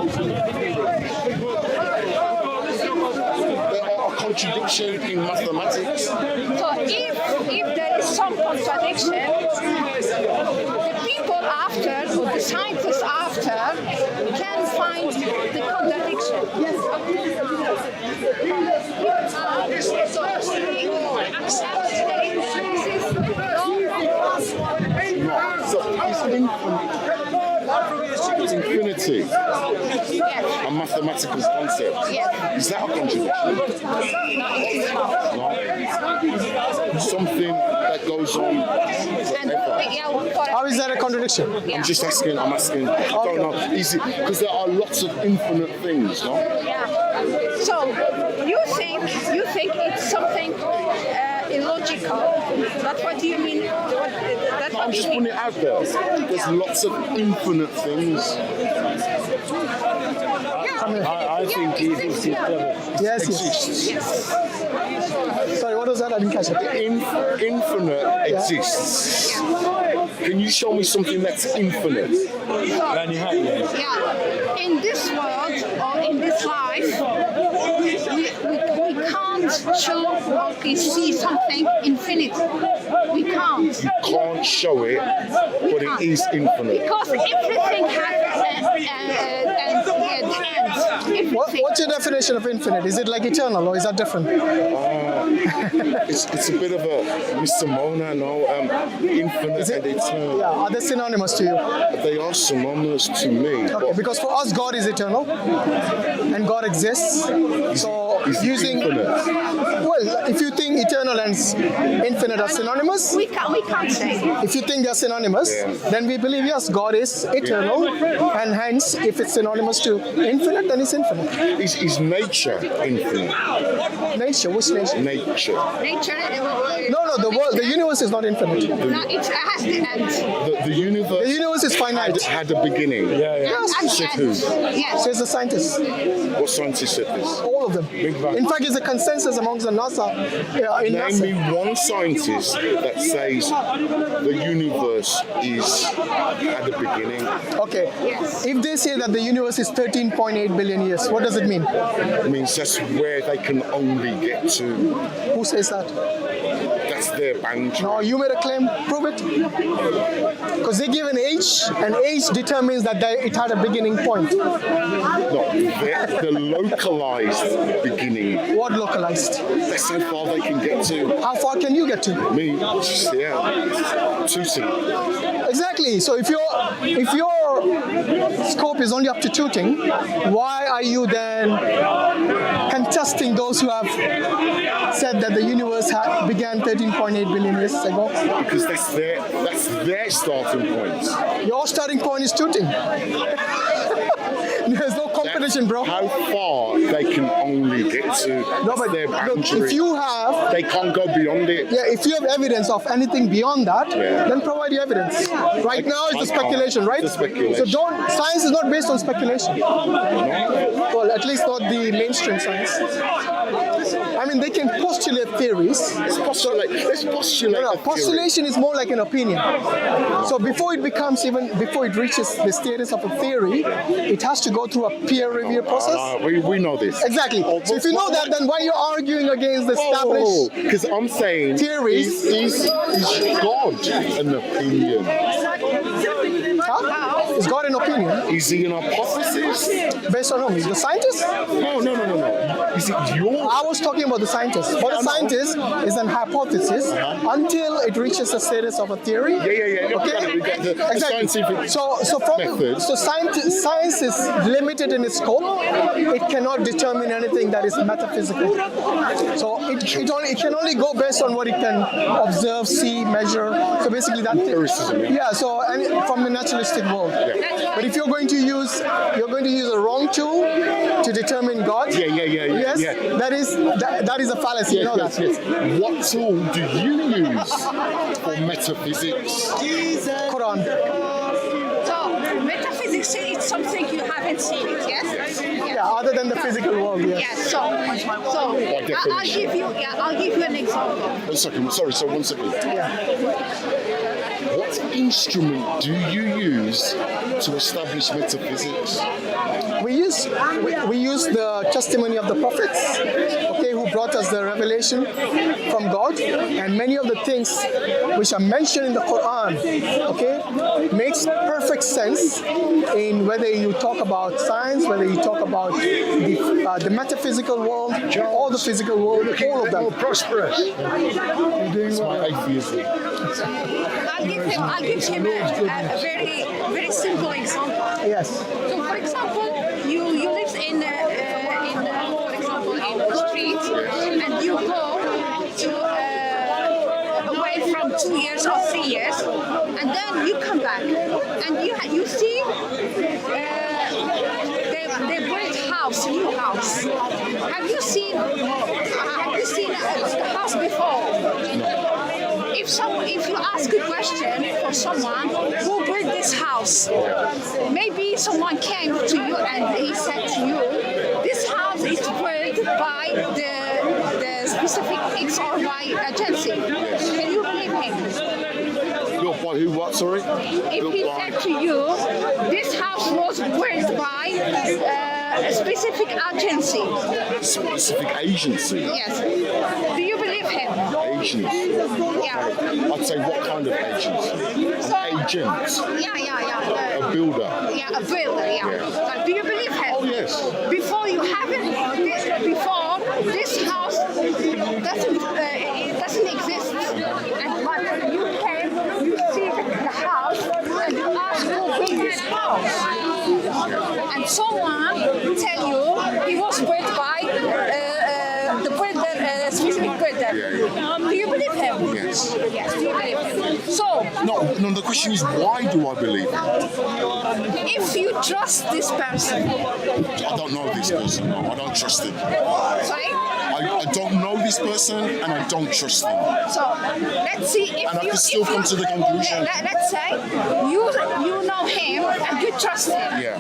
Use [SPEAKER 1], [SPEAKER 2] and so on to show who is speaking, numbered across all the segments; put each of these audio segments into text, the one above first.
[SPEAKER 1] There are a contradiction in mathematics.
[SPEAKER 2] So if there is some contradiction, the people after, or the scientists after, can find the contradiction.
[SPEAKER 1] So it's infinity, a mathematical concept. Is that a contradiction? No. Something that goes on forever.
[SPEAKER 3] How is that a contradiction?
[SPEAKER 1] I'm asking. I don't know. Is it because there are lots of infinite things, no?
[SPEAKER 2] Yeah. So you think it's something illogical. That's what you mean. That's
[SPEAKER 1] I'm just putting it out there. There's lots of infinite things.
[SPEAKER 4] I think it is
[SPEAKER 3] Yes.
[SPEAKER 1] Exists.
[SPEAKER 3] Sorry, what was that? I didn't catch it.
[SPEAKER 1] Infinite exists. Can you show me something that's infinite?
[SPEAKER 2] Yeah. In this world or in this life, we can't show or we see something infinite. We can't.
[SPEAKER 1] You can't show it, but it is infinite.
[SPEAKER 2] Because everything has an end.
[SPEAKER 3] What's your definition of infinite? Is it like eternal or is that different?
[SPEAKER 1] It's a bit of a misnomer, no? Infinite and eternal.
[SPEAKER 3] Yeah, are they synonymous to you?
[SPEAKER 1] They are synonymous to me.
[SPEAKER 3] Okay, because for us, God is eternal and God exists. So using, well, if you think eternal and infinite are synonymous,
[SPEAKER 2] We can't say.
[SPEAKER 3] if you think they're synonymous, then we believe, yes, God is eternal, and hence, if it's synonymous to infinite, then it's infinite.
[SPEAKER 1] Is nature infinite?
[SPEAKER 3] Nature, which nature?
[SPEAKER 1] Nature.
[SPEAKER 2] Nature.
[SPEAKER 3] No, the world, the universe is not infinite.
[SPEAKER 2] No, it has the end.
[SPEAKER 1] The universe.
[SPEAKER 3] The universe is finite.
[SPEAKER 1] had a beginning.
[SPEAKER 2] And
[SPEAKER 1] Said
[SPEAKER 2] end.
[SPEAKER 1] who?
[SPEAKER 2] Yes.
[SPEAKER 3] Says the scientists,
[SPEAKER 1] What scientist said this?
[SPEAKER 3] all of them. In fact, it's a consensus amongst the NASA. In
[SPEAKER 1] Name
[SPEAKER 3] NASA.
[SPEAKER 1] me one scientist that says the universe had a beginning.
[SPEAKER 3] Okay, if they say that the universe is 13.8 billion years, what does it mean?
[SPEAKER 1] It means that's where they can only get to.
[SPEAKER 3] Who says that?
[SPEAKER 1] That's their boundary.
[SPEAKER 3] No, you made a claim. Prove it. Because they give an age, and age determines that it had a beginning point.
[SPEAKER 1] No, the localized beginning.
[SPEAKER 3] What localized?
[SPEAKER 1] That's how far they can get to.
[SPEAKER 3] How far can you get to?
[SPEAKER 1] Me, tooting.
[SPEAKER 3] Exactly. So if your scope is only up to tooting, why are you then contesting those who have said that the universe began 13.8 billion years ago?
[SPEAKER 1] Because that's their starting point.
[SPEAKER 3] Your starting point is tooting. There's no competition, bro.
[SPEAKER 1] How far they can only get to.
[SPEAKER 3] No, but
[SPEAKER 1] their
[SPEAKER 3] look,
[SPEAKER 1] boundary.
[SPEAKER 3] if you have,
[SPEAKER 1] They can't go beyond it.
[SPEAKER 3] if you have evidence of anything beyond that,
[SPEAKER 1] Yeah.
[SPEAKER 3] then provide your evidence. Right now, it's a
[SPEAKER 1] I can't.
[SPEAKER 3] speculation, right?
[SPEAKER 1] It's a speculation.
[SPEAKER 3] So science is not based on speculation. Well, at least not the mainstream science. I mean, they can postulate theories.
[SPEAKER 1] Let's postulate.
[SPEAKER 3] No, postulation is more like an opinion. So before it reaches the status of a theory, it has to go through a peer review process.
[SPEAKER 1] We know this.
[SPEAKER 3] Exactly. So if you know that, then why are you arguing against the established?
[SPEAKER 1] Because I'm saying
[SPEAKER 3] theories?
[SPEAKER 1] Is God an opinion?
[SPEAKER 3] Huh? Is God an opinion?
[SPEAKER 1] Is he an hypothesis?
[SPEAKER 3] Based on whom? Is the scientist?
[SPEAKER 1] No. Is it your?
[SPEAKER 3] I was talking about the scientist. For the scientist, is an hypothesis until it reaches the status of a theory.
[SPEAKER 1] Yeah.
[SPEAKER 3] Okay.
[SPEAKER 1] We got the
[SPEAKER 3] Exactly.
[SPEAKER 1] scientific
[SPEAKER 3] So science is limited in its scope. It cannot determine anything that is metaphysical. So it can only go based on what it can observe, see, measure. So basically that. Yeah. So from the naturalistic world.
[SPEAKER 1] Yeah.
[SPEAKER 3] But if you're going to use a wrong tool to determine God.
[SPEAKER 1] Yeah.
[SPEAKER 3] Yes. That is a fallacy. You know that.
[SPEAKER 1] Yes. What tool do you use for metaphysics?
[SPEAKER 3] Quran.
[SPEAKER 2] So metaphysics is something you haven't seen it, yes?
[SPEAKER 3] Yeah, other than the physical world, yes.
[SPEAKER 2] Yeah, so I'll give you an example.
[SPEAKER 1] 1 second. Sorry. So 1 second. What instrument do you use to establish metaphysics?
[SPEAKER 3] We use the testimony of the prophets, okay, who brought us the revelation from God, and many of the things which are mentioned in the Quran, okay, makes perfect sense in whether you talk about science, whether you talk about the metaphysical world, or the physical world, all of them.
[SPEAKER 4] More prosperous. You're doing well.
[SPEAKER 1] Atheism.
[SPEAKER 2] I'll give him a very simple example.
[SPEAKER 3] Yes.
[SPEAKER 2] So, for example, you live in for example, in the street, and you go to away from 2 years or 3 years, and then you come back, and you see they built new house. Have you seen the house before? If you ask a question for someone who built this house, maybe someone came to you and he said to you, this house is built by the specific X or Y agency. Can you believe him?
[SPEAKER 1] Built by who? What? Sorry.
[SPEAKER 2] If he said to you, this house was built by a specific agency.
[SPEAKER 1] Specific agency.
[SPEAKER 2] Yes. Do you believe him?
[SPEAKER 1] Agency.
[SPEAKER 2] Yeah.
[SPEAKER 1] I'd say what kind of agency?
[SPEAKER 2] So,
[SPEAKER 1] An agent.
[SPEAKER 2] Yeah.
[SPEAKER 1] A builder.
[SPEAKER 2] Yeah, a builder. Yeah. But do you believe him?
[SPEAKER 1] Oh yes.
[SPEAKER 2] Before you haven't. Before this house doesn't exist, and when you came, you see the house, and you ask who built this house, and someone tell you he was built by the builder, specific builder. Do you believe him?
[SPEAKER 1] Yes.
[SPEAKER 2] Yes. Do you believe him? So,
[SPEAKER 1] No. The question is, why do I believe it?
[SPEAKER 2] if you trust this person,
[SPEAKER 1] I don't know this person. No, I don't trust him.
[SPEAKER 2] sorry.
[SPEAKER 1] I don't know this person, and I don't trust him.
[SPEAKER 2] So let's see if
[SPEAKER 1] And I
[SPEAKER 2] you
[SPEAKER 1] can still
[SPEAKER 2] if
[SPEAKER 1] come
[SPEAKER 2] you-
[SPEAKER 1] to the conclusion.
[SPEAKER 2] Let's say you know him and you trust him.
[SPEAKER 1] Yeah.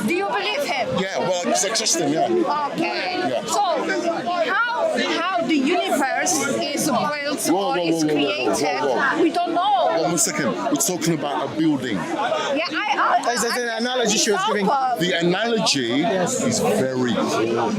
[SPEAKER 2] Do you believe him?
[SPEAKER 1] Yeah. Well, because I trust him. Yeah.
[SPEAKER 2] Okay.
[SPEAKER 1] Yeah.
[SPEAKER 2] So how the universe is built or is created, we don't know.
[SPEAKER 1] One second. We're talking about a building.
[SPEAKER 2] Yeah,
[SPEAKER 3] Is that an analogy she was giving?
[SPEAKER 1] The analogy is very poor.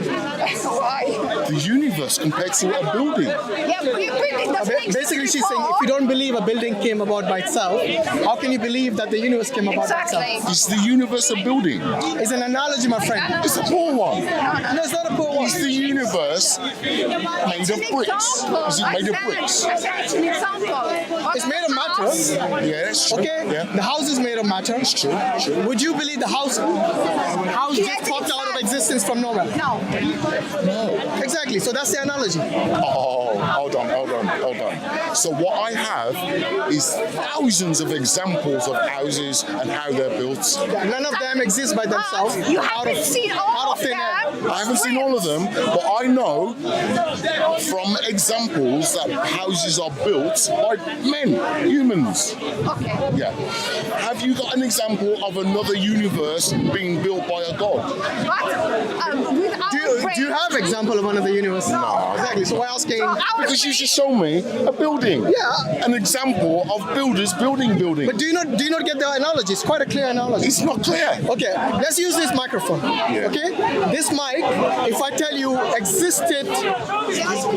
[SPEAKER 2] Why?
[SPEAKER 1] The universe compared to a building.
[SPEAKER 2] Yeah, building doesn't exist
[SPEAKER 3] Basically, she's saying
[SPEAKER 2] before.
[SPEAKER 3] if you don't believe a building came about by itself, how can you believe that the universe came about by
[SPEAKER 2] Exactly.
[SPEAKER 3] itself?
[SPEAKER 1] Is the universe a building?
[SPEAKER 3] It's an analogy, my friend.
[SPEAKER 1] It's a poor one.
[SPEAKER 3] No, it's not a poor one.
[SPEAKER 1] Is the universe made of bricks? Is it made of bricks?
[SPEAKER 2] It's an example.
[SPEAKER 3] It's made of matter.
[SPEAKER 1] Yeah, that's true.
[SPEAKER 3] Okay,
[SPEAKER 1] Yeah.
[SPEAKER 3] the house is made of matter.
[SPEAKER 1] It's true.
[SPEAKER 3] Would you believe the house just popped out of existence from nowhere?
[SPEAKER 2] No.
[SPEAKER 3] Exactly. So that's the analogy.
[SPEAKER 1] Oh, hold on. So what I have is thousands of examples of houses and how they're built.
[SPEAKER 3] None of them exist by themselves.
[SPEAKER 2] You
[SPEAKER 3] out
[SPEAKER 2] haven't
[SPEAKER 3] of,
[SPEAKER 2] seen all
[SPEAKER 3] out
[SPEAKER 2] of
[SPEAKER 3] of thin air.
[SPEAKER 2] them.
[SPEAKER 1] I haven't seen all of them, but I know from examples that houses are built by men, humans.
[SPEAKER 2] Okay.
[SPEAKER 1] Yeah. Have you got an example of another universe being built by a god?
[SPEAKER 2] But without
[SPEAKER 3] Do you have example of another universe?
[SPEAKER 1] No.
[SPEAKER 3] Exactly. So why asking?
[SPEAKER 1] Because you just show me a building.
[SPEAKER 3] Yeah.
[SPEAKER 1] An example of builders building.
[SPEAKER 3] But do you not get the analogy? It's quite a clear analogy.
[SPEAKER 1] It's not clear.
[SPEAKER 3] Okay, let's use this microphone.
[SPEAKER 1] Yeah.
[SPEAKER 3] Okay, this mic, if I tell you existed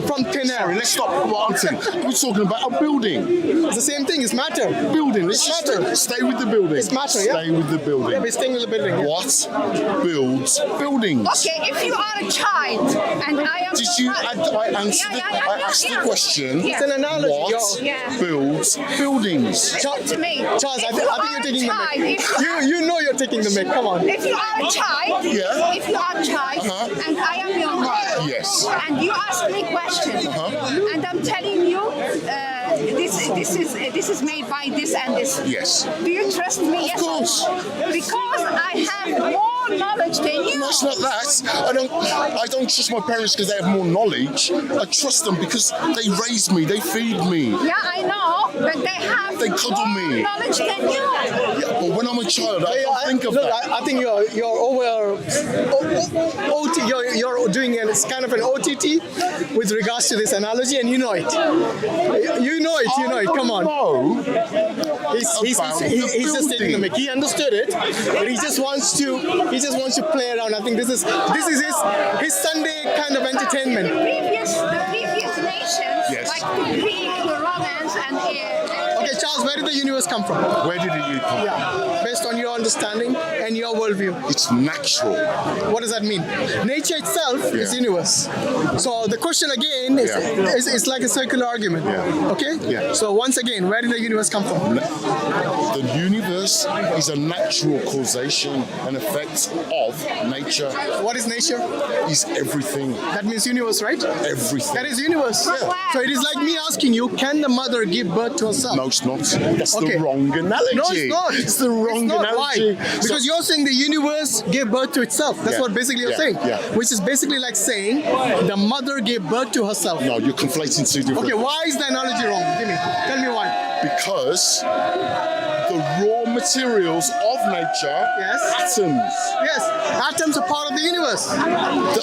[SPEAKER 3] from thin air,
[SPEAKER 1] Let's stop one thing. We're talking about a building.
[SPEAKER 3] it's the same thing. It's matter.
[SPEAKER 1] Building. Let's
[SPEAKER 3] It's
[SPEAKER 1] just
[SPEAKER 3] matter.
[SPEAKER 1] stay with the building.
[SPEAKER 3] It's matter, yeah.
[SPEAKER 1] Stay with the building.
[SPEAKER 3] Yeah, we're staying with the building. Yeah.
[SPEAKER 1] What builds buildings?
[SPEAKER 2] Okay, if you are a child and I am.
[SPEAKER 1] Did you? I asked the question.
[SPEAKER 3] It's an analogy.
[SPEAKER 1] What
[SPEAKER 2] Yeah.
[SPEAKER 1] builds buildings?
[SPEAKER 2] Listen to me.
[SPEAKER 3] Charles, I
[SPEAKER 2] If
[SPEAKER 3] think
[SPEAKER 2] you
[SPEAKER 3] you're
[SPEAKER 2] are
[SPEAKER 3] taking
[SPEAKER 2] a
[SPEAKER 3] the
[SPEAKER 2] child,
[SPEAKER 3] mic.
[SPEAKER 2] if
[SPEAKER 3] You know you're taking the mic. Come on.
[SPEAKER 2] If you are a child,
[SPEAKER 1] Yeah.
[SPEAKER 2] if you are a child,
[SPEAKER 1] Uh-huh.
[SPEAKER 2] and I am your mother,
[SPEAKER 1] Yes.
[SPEAKER 2] and you ask me questions, and I'm telling you, this is made by this and this.
[SPEAKER 1] Yes.
[SPEAKER 2] Do you trust me? Yes.
[SPEAKER 1] Of course.
[SPEAKER 2] Because I have more knowledge than you.
[SPEAKER 1] No, it's not that. I don't trust my parents because they have more knowledge. I trust them because they raised me, they feed me.
[SPEAKER 2] Yeah, I know. But they have
[SPEAKER 1] They cuddle
[SPEAKER 2] more
[SPEAKER 1] me.
[SPEAKER 2] knowledge than you.
[SPEAKER 1] Yeah, but when I'm a child, I don't think of
[SPEAKER 3] look,
[SPEAKER 1] that.
[SPEAKER 3] I think you're over OT. You're doing kind of an OTT with regards to this analogy, and you know it. You know it. Come on.
[SPEAKER 1] No.
[SPEAKER 3] He's just taking the mic. He understood it, but he just wants to play around. I think this is his Sunday kind of entertainment.
[SPEAKER 2] The previous nations,
[SPEAKER 1] Yes.
[SPEAKER 2] like the Greek, the Romans, and
[SPEAKER 3] Okay, Charles, where did the universe come from?
[SPEAKER 1] Where did it come from?
[SPEAKER 3] Yeah, based on your understanding and your worldview.
[SPEAKER 1] It's natural.
[SPEAKER 3] What does that mean? Nature itself is
[SPEAKER 1] Yeah.
[SPEAKER 3] universe. So the question again is like a circular argument.
[SPEAKER 1] Yeah.
[SPEAKER 3] Okay?
[SPEAKER 1] Yeah.
[SPEAKER 3] So once again, where did the universe come from?
[SPEAKER 1] The universe is a natural causation and effect of nature.
[SPEAKER 3] What is nature?
[SPEAKER 1] Is everything.
[SPEAKER 3] That means universe, right?
[SPEAKER 1] Everything.
[SPEAKER 3] That is universe.
[SPEAKER 2] Yeah.
[SPEAKER 3] So it is like me asking you, can the mother give birth to herself?
[SPEAKER 1] No, it's not. That's
[SPEAKER 3] Okay.
[SPEAKER 1] the wrong analogy.
[SPEAKER 3] No, it's not.
[SPEAKER 1] It's the wrong
[SPEAKER 3] It's not.
[SPEAKER 1] analogy.
[SPEAKER 3] Why? Because you're saying the universe gave birth to itself. That's
[SPEAKER 1] Yeah.
[SPEAKER 3] what basically you're
[SPEAKER 1] Yeah.
[SPEAKER 3] saying.
[SPEAKER 1] Yeah.
[SPEAKER 3] Which is basically like saying the mother gave birth to herself.
[SPEAKER 1] No, you're conflating two different.
[SPEAKER 3] Okay, why is the analogy wrong? Tell me why.
[SPEAKER 1] Because the raw materials of nature,
[SPEAKER 3] Yes.
[SPEAKER 1] atoms.
[SPEAKER 3] Yes, atoms are part of the universe.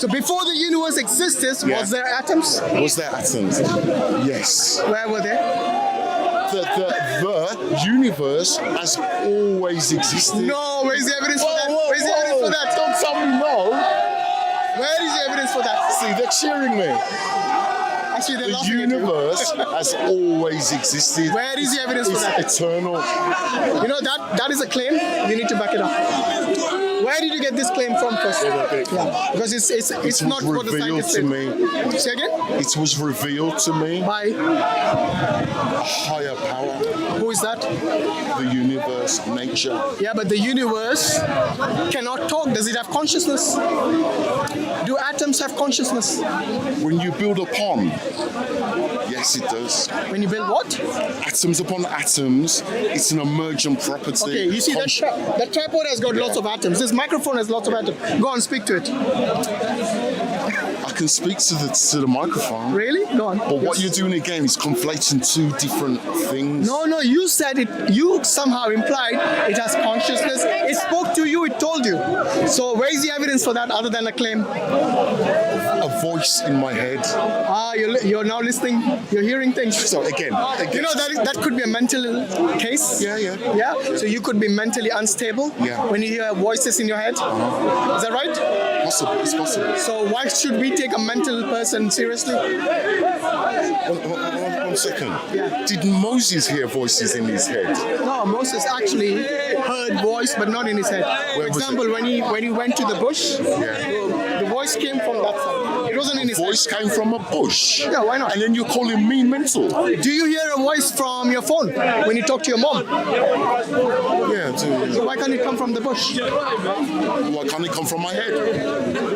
[SPEAKER 3] So before the universe existed,
[SPEAKER 1] Yeah.
[SPEAKER 3] was there atoms?
[SPEAKER 1] Was there atoms? Yes.
[SPEAKER 3] Where were they?
[SPEAKER 1] The universe has always existed.
[SPEAKER 3] No, where's the evidence for that? Where's the evidence for that?
[SPEAKER 1] Don't tell me no.
[SPEAKER 3] Where is the evidence for that?
[SPEAKER 1] See, they're cheering me.
[SPEAKER 3] Actually, they're
[SPEAKER 1] The
[SPEAKER 3] laughing at you.
[SPEAKER 1] universe has always existed.
[SPEAKER 3] Where is the evidence for
[SPEAKER 1] It's
[SPEAKER 3] that?
[SPEAKER 1] eternal.
[SPEAKER 3] You know, that is a claim. You need to back it up. Where did you get this claim from first? Yeah, because it's not what the
[SPEAKER 1] revealed
[SPEAKER 3] scientists
[SPEAKER 1] to
[SPEAKER 3] say.
[SPEAKER 1] me.
[SPEAKER 3] Say again?
[SPEAKER 1] It was revealed to me.
[SPEAKER 3] By
[SPEAKER 1] Higher power,
[SPEAKER 3] who is that?
[SPEAKER 1] the universe, nature.
[SPEAKER 3] Yeah, but the universe cannot talk. Does it have consciousness? Do atoms have consciousness?
[SPEAKER 1] When you build a pond, yes, it does.
[SPEAKER 3] When you build what?
[SPEAKER 1] Atoms upon atoms, it's an emergent property.
[SPEAKER 3] Okay, you see that tripod has got lots of atoms. This microphone has lots of atoms. Go on, speak to it.
[SPEAKER 1] I can speak to the microphone.
[SPEAKER 3] Really? Go on.
[SPEAKER 1] But what you're doing again is conflating two different things.
[SPEAKER 3] No, you said it. You somehow implied it has consciousness. It spoke to you. It told you. So where is the evidence for that other than a claim?
[SPEAKER 1] A voice in my head.
[SPEAKER 3] You're now listening. You're hearing things.
[SPEAKER 1] So again.
[SPEAKER 3] You know that could be a mental case.
[SPEAKER 1] Yeah.
[SPEAKER 3] Yeah. So you could be mentally unstable.
[SPEAKER 1] Yeah.
[SPEAKER 3] When you hear voices in your head. Is that right?
[SPEAKER 1] Possible. It's possible.
[SPEAKER 3] So why should we take a mental person seriously?
[SPEAKER 1] One second.
[SPEAKER 3] Yeah.
[SPEAKER 1] Did Moses hear voices in his head?
[SPEAKER 3] No, Moses actually heard voice, but not in his head. For
[SPEAKER 1] Where was
[SPEAKER 3] example, when he went to the bush, the voice came from that side. It wasn't in his
[SPEAKER 1] Voice
[SPEAKER 3] head.
[SPEAKER 1] came from a bush.
[SPEAKER 3] Yeah, why not?
[SPEAKER 1] And then you're calling me mental.
[SPEAKER 3] Do you hear a voice from your phone when you talk to your mom?
[SPEAKER 1] Yeah.
[SPEAKER 3] So why can't it come from the bush?
[SPEAKER 1] Why can't it come from my head?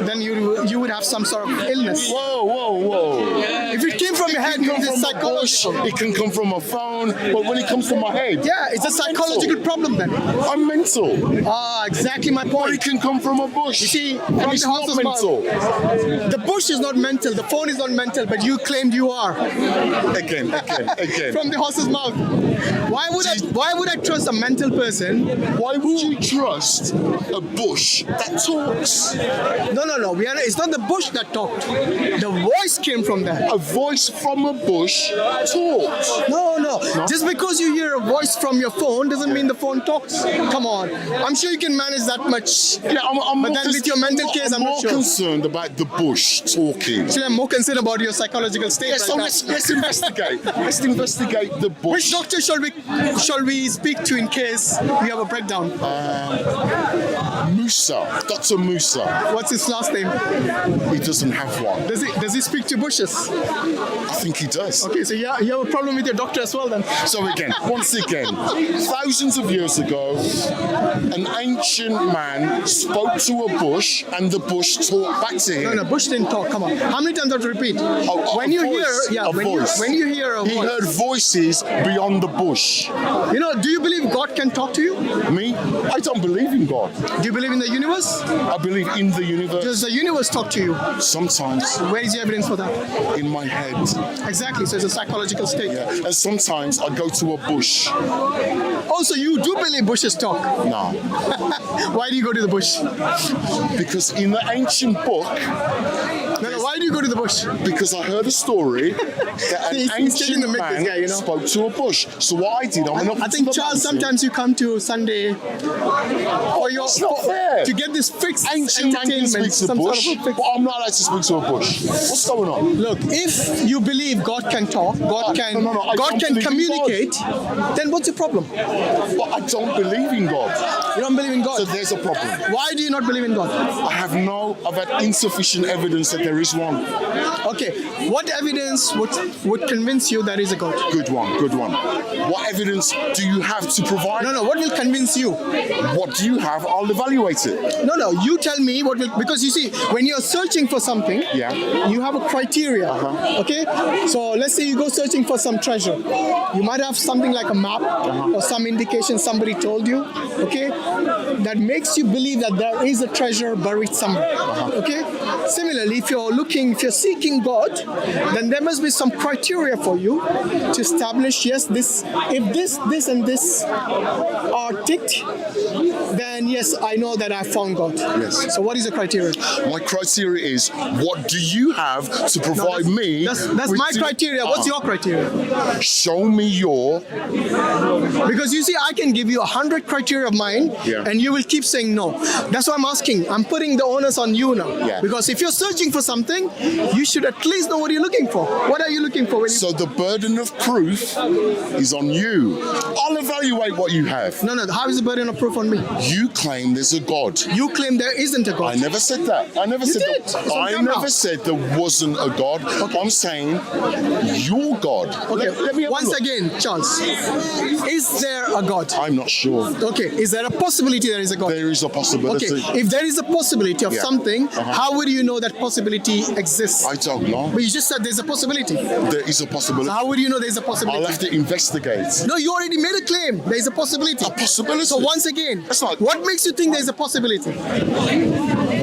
[SPEAKER 3] Then you would have some sort of illness.
[SPEAKER 1] Whoa.
[SPEAKER 3] If it came from your head,
[SPEAKER 1] It can
[SPEAKER 3] it's
[SPEAKER 1] come from a bush,
[SPEAKER 3] psychological.
[SPEAKER 1] it can come from a phone, but when it comes from my head,
[SPEAKER 3] Yeah, it's a psychological problem then.
[SPEAKER 1] I'm mental.
[SPEAKER 3] Exactly my
[SPEAKER 1] But
[SPEAKER 3] point.
[SPEAKER 1] it can come from a bush.
[SPEAKER 3] You see,
[SPEAKER 1] and
[SPEAKER 3] from
[SPEAKER 1] it's
[SPEAKER 3] the
[SPEAKER 1] not
[SPEAKER 3] horse's mouth.
[SPEAKER 1] mental.
[SPEAKER 3] The bush is not mental, the phone is not mental, but you claimed you are.
[SPEAKER 1] Again.
[SPEAKER 3] From the horse's mouth. Why would I trust a mental person?
[SPEAKER 1] Why would you trust a bush that talks?
[SPEAKER 3] No. It's not the bush that talked. The voice came from there.
[SPEAKER 1] A voice from a bush talks.
[SPEAKER 3] No. Just because you hear a voice from your phone doesn't mean the phone talks. Come on. I'm sure you can manage that much.
[SPEAKER 1] Yeah, I'm
[SPEAKER 3] But
[SPEAKER 1] more
[SPEAKER 3] then with your mental case, I'm not
[SPEAKER 1] more
[SPEAKER 3] sure.
[SPEAKER 1] concerned about the bush talking.
[SPEAKER 3] Actually, I'm more concerned about your psychological state.
[SPEAKER 1] Yeah, so
[SPEAKER 3] right
[SPEAKER 1] let's
[SPEAKER 3] now.
[SPEAKER 1] investigate. Let's investigate the bush.
[SPEAKER 3] Which doctor shall we speak to in case we have a breakdown?
[SPEAKER 1] Musa, Dr. Musa.
[SPEAKER 3] What's his last name?
[SPEAKER 1] He doesn't have one.
[SPEAKER 3] Does he speak to bushes?
[SPEAKER 1] I think he does.
[SPEAKER 3] Okay, so you have a problem with your doctor as well then.
[SPEAKER 1] So again, once again, thousands of years ago, an ancient man spoke to a bush and the bush talked back to him.
[SPEAKER 3] No, bush didn't talk. Come on. How many times have to repeat? When
[SPEAKER 1] a
[SPEAKER 3] you
[SPEAKER 1] voice,
[SPEAKER 3] hear,
[SPEAKER 1] a voice.
[SPEAKER 3] when you hear a
[SPEAKER 1] He
[SPEAKER 3] voice,
[SPEAKER 1] heard voices beyond the bush.
[SPEAKER 3] do you believe God can talk to you?
[SPEAKER 1] Me? I don't believe in God.
[SPEAKER 3] Do you believe in the universe?
[SPEAKER 1] I believe in the universe.
[SPEAKER 3] Does the universe talk to you?
[SPEAKER 1] Sometimes
[SPEAKER 3] Where is the evidence for that?
[SPEAKER 1] in my head.
[SPEAKER 3] Exactly, so it's a psychological state.
[SPEAKER 1] Yeah. And sometimes I go to a bush.
[SPEAKER 3] Also, you do believe bushes talk.
[SPEAKER 1] No.
[SPEAKER 3] Why do you go to the bush?
[SPEAKER 1] Because in the ancient book,
[SPEAKER 3] No, why do you go to the bush?
[SPEAKER 1] because I heard a story that an
[SPEAKER 3] He's
[SPEAKER 1] ancient
[SPEAKER 3] taking the myth, this
[SPEAKER 1] man
[SPEAKER 3] guy, you know.
[SPEAKER 1] spoke to a bush. So what I did, I went up
[SPEAKER 3] I
[SPEAKER 1] to
[SPEAKER 3] think,
[SPEAKER 1] the
[SPEAKER 3] Charles,
[SPEAKER 1] mountain.
[SPEAKER 3] sometimes you come to Sunday or your
[SPEAKER 1] That's not fair.
[SPEAKER 3] to get this fixed
[SPEAKER 1] Ancient man can
[SPEAKER 3] entertainment.
[SPEAKER 1] speak to a bush,
[SPEAKER 3] Sort of a fixed.
[SPEAKER 1] but I'm not allowed to speak to a bush. What's going on?
[SPEAKER 3] Look, if you believe God can talk, God can
[SPEAKER 1] no, I
[SPEAKER 3] God
[SPEAKER 1] don't
[SPEAKER 3] can
[SPEAKER 1] believe in
[SPEAKER 3] communicate, then what's the problem?
[SPEAKER 1] But I don't believe in God.
[SPEAKER 3] You don't believe in
[SPEAKER 1] So
[SPEAKER 3] God.
[SPEAKER 1] there's a problem.
[SPEAKER 3] Why do you not believe in God?
[SPEAKER 1] I've had insufficient evidence that there is one.
[SPEAKER 3] Okay, what evidence would convince you there is a God?
[SPEAKER 1] Good one, good one. What evidence do you have to provide?
[SPEAKER 3] No, what will convince you?
[SPEAKER 1] What do you have? I'll evaluate it.
[SPEAKER 3] No, you tell me what will, because you see, when you're searching for something,
[SPEAKER 1] Yeah.
[SPEAKER 3] you have a criteria, okay? So let's say you go searching for some treasure. You might have something like a map or some indication somebody told you, okay? That makes you believe that there is a treasure buried somewhere, okay? Similarly, if you're seeking God, then there must be some criteria for you to establish, yes, if this and this are ticked, then yes, I know that I found God.
[SPEAKER 1] Yes.
[SPEAKER 3] So what is the criteria?
[SPEAKER 1] My criteria is, what do you have to provide me?
[SPEAKER 3] That's
[SPEAKER 1] with
[SPEAKER 3] my
[SPEAKER 1] the-
[SPEAKER 3] criteria. What's your criteria?
[SPEAKER 1] Show me your.
[SPEAKER 3] Because you see, I can give you 100 criteria of mine,
[SPEAKER 1] Yeah.
[SPEAKER 3] and you will keep saying no. That's why I'm asking. I'm putting the onus on you now.
[SPEAKER 1] Yeah.
[SPEAKER 3] Because if you're searching for something, you should at least know what you're looking for. What are you looking for when you?
[SPEAKER 1] So the burden of proof is on you. I'll evaluate what you have.
[SPEAKER 3] No. How is the burden of proof on me?
[SPEAKER 1] You claim there's a God.
[SPEAKER 3] You claim there isn't a God.
[SPEAKER 1] I never said that. I never
[SPEAKER 3] You
[SPEAKER 1] said
[SPEAKER 3] did.
[SPEAKER 1] that.
[SPEAKER 3] It's on
[SPEAKER 1] I
[SPEAKER 3] camera.
[SPEAKER 1] never said there wasn't a God. I'm saying your God.
[SPEAKER 3] Okay.
[SPEAKER 1] Let me have a
[SPEAKER 3] Once
[SPEAKER 1] look.
[SPEAKER 3] again, Charles, is there a God?
[SPEAKER 1] I'm not sure.
[SPEAKER 3] Okay. Is there a possibility there is a God?
[SPEAKER 1] There is a possibility.
[SPEAKER 3] Okay, if there is a possibility of
[SPEAKER 1] Yeah.
[SPEAKER 3] something,
[SPEAKER 1] Uh-huh.
[SPEAKER 3] how would you know that possibility exists?
[SPEAKER 1] I don't know.
[SPEAKER 3] But you just said there's a possibility.
[SPEAKER 1] There is a possibility.
[SPEAKER 3] So how would you know there's a possibility?
[SPEAKER 1] I'll have to investigate.
[SPEAKER 3] No, you already made a claim. There's a possibility.
[SPEAKER 1] A possibility?
[SPEAKER 3] So once again,
[SPEAKER 1] That's not-
[SPEAKER 3] what makes you think there's a possibility?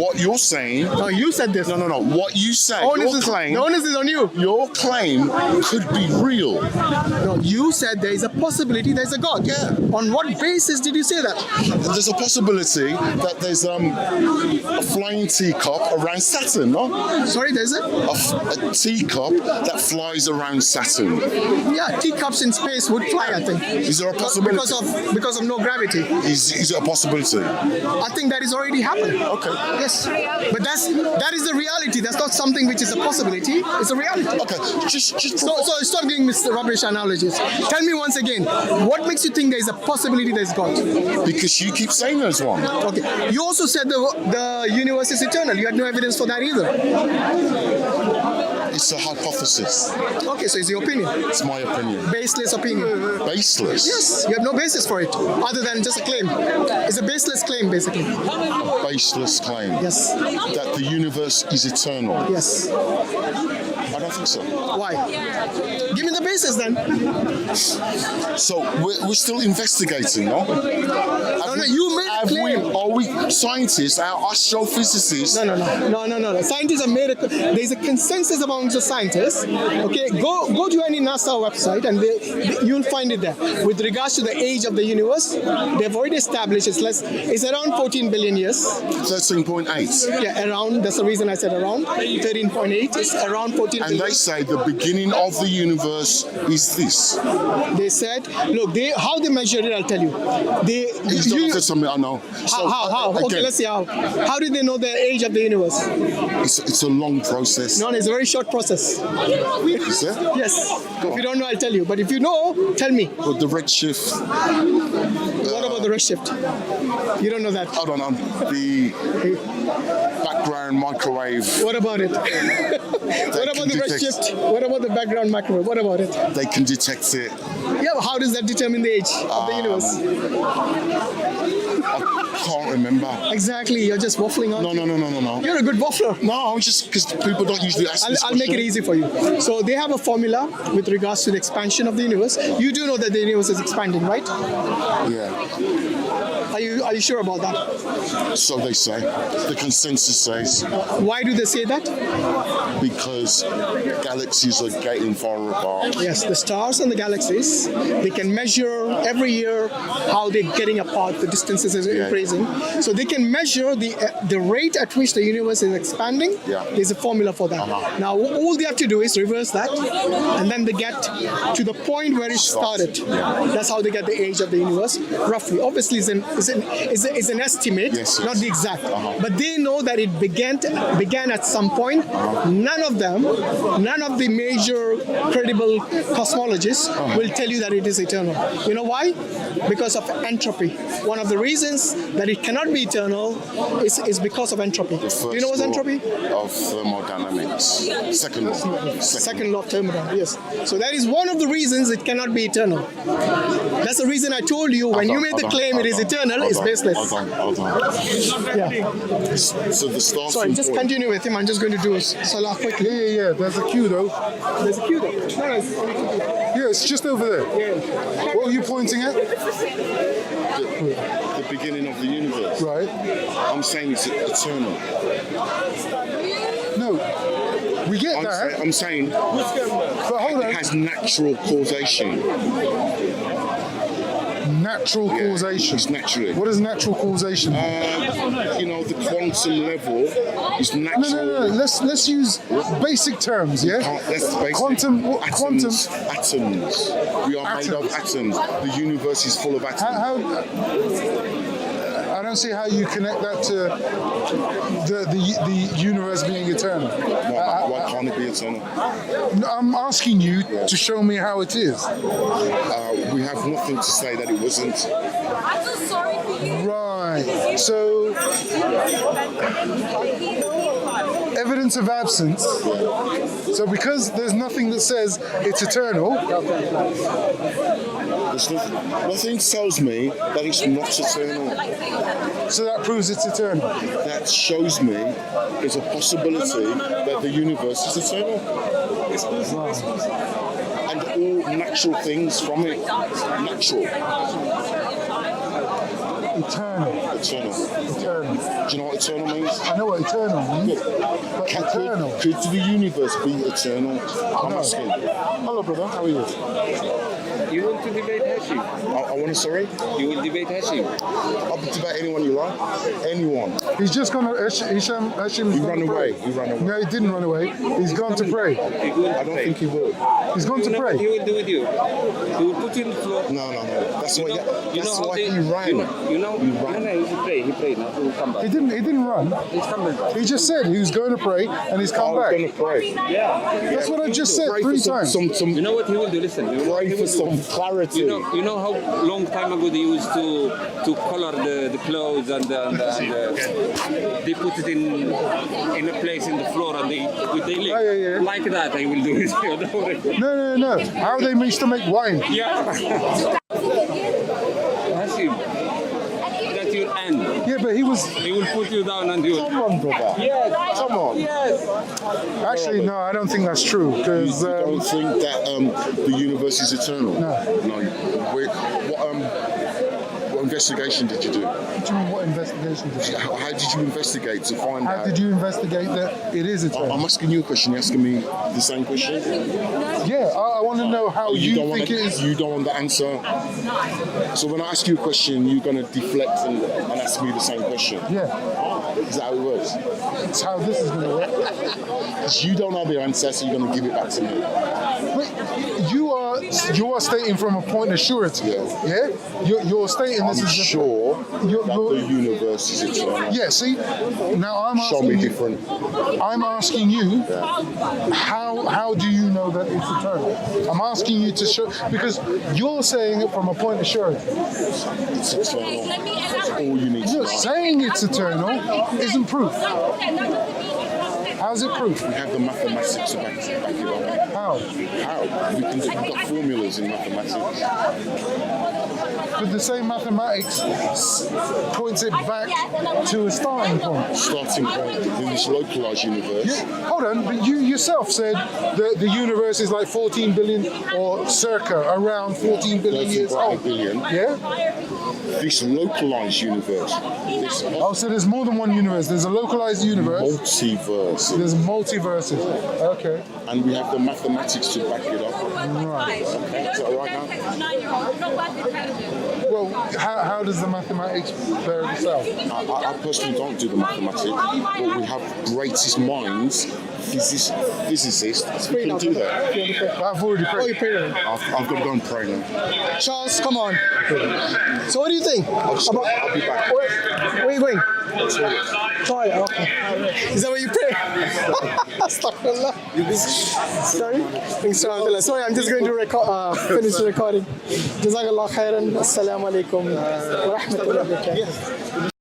[SPEAKER 1] What you're saying.
[SPEAKER 3] No, you said this.
[SPEAKER 1] No. What you say.
[SPEAKER 3] Onus
[SPEAKER 1] Your
[SPEAKER 3] is-
[SPEAKER 1] claim.
[SPEAKER 3] the onus is on you.
[SPEAKER 1] Your claim could be real.
[SPEAKER 3] No, you said there is a possibility there's a God.
[SPEAKER 1] Yeah.
[SPEAKER 3] On what basis did you say that?
[SPEAKER 1] There's a possibility that there's a flying teacup around Saturn, no?
[SPEAKER 3] Sorry, there's a?
[SPEAKER 1] A teacup that flies around Saturn.
[SPEAKER 3] Yeah, teacups in space would fly, I think.
[SPEAKER 1] Is there a possibility?
[SPEAKER 3] Because of no gravity.
[SPEAKER 1] Is it a possibility?
[SPEAKER 3] I think that is already happened.
[SPEAKER 1] Okay.
[SPEAKER 3] Yes, but that is the reality. That's not something which is a possibility. It's a reality.
[SPEAKER 1] Okay. Just
[SPEAKER 3] So stop giving me rubbish analogies. Tell me once again, what makes you think there is a possibility there's God?
[SPEAKER 1] because you keep saying there's one.
[SPEAKER 3] Okay. You also said the universe is eternal. You had no evidence for that either.
[SPEAKER 1] It's a hypothesis.
[SPEAKER 3] Okay, so it's your opinion.
[SPEAKER 1] It's my opinion.
[SPEAKER 3] Baseless opinion.
[SPEAKER 1] Baseless.
[SPEAKER 3] Yes, you have no basis for it, other than just a claim. It's a baseless claim, basically.
[SPEAKER 1] Baseless claim.
[SPEAKER 3] Yes.
[SPEAKER 1] That the universe is eternal.
[SPEAKER 3] Yes.
[SPEAKER 1] I don't think so.
[SPEAKER 3] Why? Give me the basis then.
[SPEAKER 1] So we're still investigating, no?
[SPEAKER 3] No, you made a claim.
[SPEAKER 1] Are we scientists? Are astrophysicists?
[SPEAKER 3] No. Scientists have made there's a consensus amongst the scientists. Okay, go to any NASA website and you'll find it there. With regards to the age of the universe, they've already established it's around 14 billion years.
[SPEAKER 1] 13.8.
[SPEAKER 3] Yeah, around. That's the reason I said around. 13.8 is around 14
[SPEAKER 1] And
[SPEAKER 3] billion.
[SPEAKER 1] they say the beginning of the universe is this.
[SPEAKER 3] They said, look, how they measured it, I'll tell you.
[SPEAKER 1] You don't have to tell me, I know. So,
[SPEAKER 3] How? Okay,
[SPEAKER 1] again,
[SPEAKER 3] let's see how. How did they know the age of the universe?
[SPEAKER 1] It's a long process.
[SPEAKER 3] No, it's a very short process.
[SPEAKER 1] Is it?
[SPEAKER 3] Yes. If you don't know, I'll tell you. But if you know, tell me.
[SPEAKER 1] But the redshift.
[SPEAKER 3] What about the redshift? You don't know that.
[SPEAKER 1] Hold on. The background microwave.
[SPEAKER 3] What about it? What about the
[SPEAKER 1] detect-
[SPEAKER 3] redshift? What about the background microwave? What about it?
[SPEAKER 1] They can detect it.
[SPEAKER 3] Yeah, but how does that determine the age of the universe?
[SPEAKER 1] Can't remember.
[SPEAKER 3] Exactly, you're just waffling on.
[SPEAKER 1] No.
[SPEAKER 3] You're a good waffler.
[SPEAKER 1] No, it's just because people don't usually ask this
[SPEAKER 3] I'll make it easy for you. So they have a formula with regards to the expansion of the universe. You do know that the universe is expanding, right?
[SPEAKER 1] Yeah.
[SPEAKER 3] Are you sure about that?
[SPEAKER 1] So they say. The consensus says.
[SPEAKER 3] Why do they say that?
[SPEAKER 1] Because galaxies are getting far apart.
[SPEAKER 3] Yes, the stars and the galaxies, they can measure every year how they're getting apart, the distances is increasing. So they can measure the rate at which the universe is expanding.
[SPEAKER 1] Yeah.
[SPEAKER 3] There's a formula for that. Now, all they have to do is reverse that, and then they get to the point where it started. That's how they get the age of the universe, roughly. Obviously, it's an estimate, not the exact. But they know that it began at some point. None of the major credible cosmologists will tell you that it is eternal. You know why? Because of entropy. One of the reasons that it cannot be eternal is because of entropy. Do you know what's entropy?
[SPEAKER 1] Of thermodynamics. Second law.
[SPEAKER 3] Second law of thermodynamics, yes. So that is one of the reasons it cannot be eternal. That's the reason I told you when you made the claim it is eternal, it's baseless.
[SPEAKER 1] Hold on.
[SPEAKER 3] Yeah.
[SPEAKER 1] So the starting
[SPEAKER 3] Sorry, just
[SPEAKER 1] point.
[SPEAKER 3] continue with him. I'm just going to do a salah quickly.
[SPEAKER 4] Yeah. There's a queue though.
[SPEAKER 3] There's a queue there. No, it's
[SPEAKER 4] Yeah, it's just over there.
[SPEAKER 3] yeah.
[SPEAKER 4] What are you pointing at?
[SPEAKER 1] The beginning of the universe.
[SPEAKER 4] Right.
[SPEAKER 1] I'm saying it's eternal.
[SPEAKER 4] No, we get that.
[SPEAKER 1] I'm saying
[SPEAKER 4] But hold
[SPEAKER 1] it
[SPEAKER 4] on.
[SPEAKER 1] has natural causation.
[SPEAKER 4] Natural causation.
[SPEAKER 1] It's naturally.
[SPEAKER 4] What is natural causation?
[SPEAKER 1] The quantum level is
[SPEAKER 4] No.
[SPEAKER 1] natural.
[SPEAKER 4] Let's use basic terms, yeah?
[SPEAKER 1] That's basic.
[SPEAKER 4] Quantum.
[SPEAKER 1] Atoms. We are made of atoms. The universe is full of atoms.
[SPEAKER 4] I don't see how you connect that to the universe being eternal.
[SPEAKER 1] Why can't it be eternal?
[SPEAKER 4] I'm asking you to show me how it is.
[SPEAKER 1] We have nothing to say that it wasn't.
[SPEAKER 5] I'm so sorry for you.
[SPEAKER 4] Right. So, evidence of absence. So because there's nothing that says it's eternal,
[SPEAKER 1] Nothing tells me that it's not eternal.
[SPEAKER 4] so that proves it's eternal.
[SPEAKER 1] That shows me there's a possibility that the universe is eternal. And all natural things from it. Natural.
[SPEAKER 4] Eternal.
[SPEAKER 1] Eternal.
[SPEAKER 4] Eternal.
[SPEAKER 1] Do you know what eternal means?
[SPEAKER 4] I know what eternal means, but eternal.
[SPEAKER 1] Could the universe be eternal? I'm asking. Hello, brother. How are you?
[SPEAKER 6] You want to debate Hashim?
[SPEAKER 1] I want to, sorry?
[SPEAKER 6] You will debate Hashim?
[SPEAKER 1] I'll debate anyone you like. Anyone.
[SPEAKER 4] He's just gone to Hashim.
[SPEAKER 1] He ran away. He ran away.
[SPEAKER 4] No, he didn't run away. He's gone to pray.
[SPEAKER 1] I don't think he will.
[SPEAKER 4] He's gone to
[SPEAKER 6] He
[SPEAKER 4] pray.
[SPEAKER 6] will do with you. He will put you in the floor.
[SPEAKER 1] No. That's why. That's
[SPEAKER 6] how
[SPEAKER 1] why
[SPEAKER 6] they-
[SPEAKER 1] he ran.
[SPEAKER 6] He prayed. Now he will come back.
[SPEAKER 4] He didn't run.
[SPEAKER 6] He's coming back.
[SPEAKER 4] He just said he was going to pray and he's come
[SPEAKER 1] I was
[SPEAKER 4] back.
[SPEAKER 1] going to pray.
[SPEAKER 6] Yeah.
[SPEAKER 4] That's what I just said
[SPEAKER 1] Pray
[SPEAKER 4] 3
[SPEAKER 1] for
[SPEAKER 4] times.
[SPEAKER 6] You know what he will do? Listen. You know what
[SPEAKER 1] Pray
[SPEAKER 6] he
[SPEAKER 1] for
[SPEAKER 6] will do?
[SPEAKER 1] some clarity.
[SPEAKER 6] You know how long time ago they used to color the clothes and they put it in a place in the floor and they lick.
[SPEAKER 4] Yeah.
[SPEAKER 6] Like that I will do it. Don't worry.
[SPEAKER 4] No. How they used to make wine.
[SPEAKER 6] Yeah. Hashim, that's your end.
[SPEAKER 4] Yeah, but he was.
[SPEAKER 6] He will put you down and you will.
[SPEAKER 1] Come on, brother.
[SPEAKER 6] Yes.
[SPEAKER 1] Come on.
[SPEAKER 6] Yes.
[SPEAKER 4] Actually, no, I don't think that's true.
[SPEAKER 1] You
[SPEAKER 4] Because
[SPEAKER 1] don't think that the universe is eternal?
[SPEAKER 4] No.
[SPEAKER 1] What investigation did you do?
[SPEAKER 4] what do you mean, what investigation did you do?
[SPEAKER 1] How did you investigate to find
[SPEAKER 4] How
[SPEAKER 1] out?
[SPEAKER 4] did you investigate that it is eternal?
[SPEAKER 1] I'm asking you a question. You're asking me the same question.
[SPEAKER 4] Yeah, I want to know how you
[SPEAKER 1] don't
[SPEAKER 4] think
[SPEAKER 1] want
[SPEAKER 4] it is.
[SPEAKER 1] You don't want the answer. So when I ask you a question, you're going to deflect and ask me the same question.
[SPEAKER 4] Yeah,
[SPEAKER 1] Is that how it works?
[SPEAKER 4] it's how this is going to work.
[SPEAKER 1] Because you don't know the answer, so you're going to give it back to me.
[SPEAKER 4] But you are stating from a point of surety. Yeah, you're stating this
[SPEAKER 1] I'm
[SPEAKER 4] is
[SPEAKER 1] sure that the universe is eternal.
[SPEAKER 4] Yeah, see, now I'm
[SPEAKER 1] Show
[SPEAKER 4] asking
[SPEAKER 1] me
[SPEAKER 4] you.
[SPEAKER 1] different.
[SPEAKER 4] I'm asking you, how do you know that it's eternal? I'm asking you to show, because you're saying it from a point of surety.
[SPEAKER 1] It's eternal. That's all you need to know.
[SPEAKER 4] You're saying it's eternal isn't proof. How's it proof?
[SPEAKER 1] We have the mathematics to back it up.
[SPEAKER 4] How?
[SPEAKER 1] We've got formulas in mathematics.
[SPEAKER 4] But the same mathematics points it back to a starting point.
[SPEAKER 1] Starting point in this localized universe.
[SPEAKER 4] Hold on, but you yourself said that the universe is like 14 billion or circa around 14 billion years old.
[SPEAKER 1] Billion.
[SPEAKER 4] Yeah?
[SPEAKER 1] This localized universe.
[SPEAKER 4] Oh, so there's more than one universe. There's a localized universe.
[SPEAKER 1] Multiverse.
[SPEAKER 4] There's multiverses. Okay.
[SPEAKER 1] And we have the mathematics to back it up.
[SPEAKER 4] Right.
[SPEAKER 1] Okay, is that all right now?
[SPEAKER 4] Well, how does the mathematics bear this out?
[SPEAKER 1] I personally don't do the mathematics, but we have greatest minds, physicists, who can do that.
[SPEAKER 4] I've already
[SPEAKER 3] Oh, you
[SPEAKER 4] prayed.
[SPEAKER 3] prayed already.
[SPEAKER 1] I've got to go and pray now.
[SPEAKER 3] Charles, come on. So what do you think?
[SPEAKER 1] I'll be back.
[SPEAKER 3] Where are you going? Toilet, okay. Is that where you pray? Astaghfirullah. Sorry? Sorry, I'm just going to finish the recording. Jazakallah khairan. Assalamu alaikum wa rahmatullahi wa barakatuh.